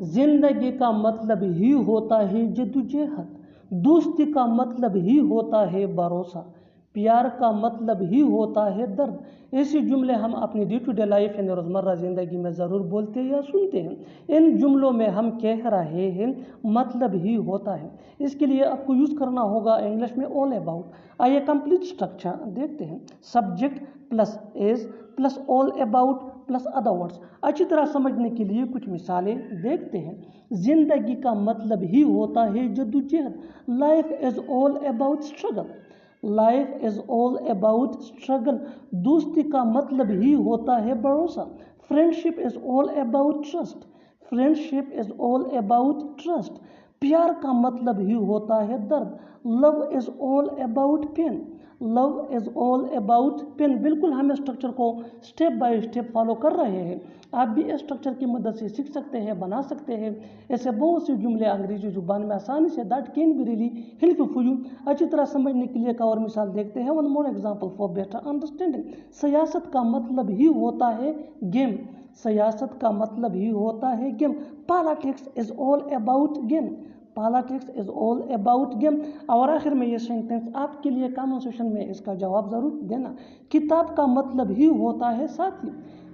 जिंदगी का मतलब ही होता है जद्दोजहद, दोस्ती का मतलब ही होता है भरोसा, प्यार का मतलब ही होता है दर्द। ऐसे जुमले हम अपनी डे टू डे लाइफ यानी रोज़मर्रा ज़िंदगी में ज़रूर बोलते हैं या सुनते हैं। इन जुमलों में हम कह रहे हैं मतलब ही होता है। इसके लिए आपको यूज़ करना होगा इंग्लिश में ऑल अबाउट। आइए कंप्लीट स्ट्रक्चर देखते हैं। Subject plus is plus all about plus other words. अच्छी तरह समझने के लिए कुछ मिसालें देखते हैं। जिंदगी का मतलब ही होता है जद्दोजहद, life is all about struggle, life is all about struggle, दोस्ती का मतलब ही होता है भरोसा, friendship is all about trust, friendship is all about trust, प्यार का मतलब ही होता है दर्द, love is all about pain, love is all about pain. बिल्कुल हम स्ट्रक्चर को स्टेप बाय स्टेप फॉलो कर रहे हैं। आप भी इस स्ट्रक्चर की मदद से सीख सकते हैं, बना सकते हैं। ऐसे बहुत से जुमले अंग्रेजी जुबान में आसानी say that can be really help for you. अच्छी तरह समझने के लिए एक और मिसाल देखते हैं। One more example for better understanding. सियासत का मतलब ही होता है गेम, सियासत का मतलब ही होता है game, politics is all about game, politics is all about game. और आखिर में ये सेंटेंस आपके लिए कमेंट सेक्शन में इसका जवाब ज़रूर देना। किताब का मतलब ही होता है साथी,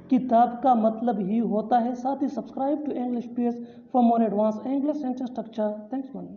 किताब का मतलब ही होता है साथी। Subscribe to English page for more advance English sentence structure. Thanks man.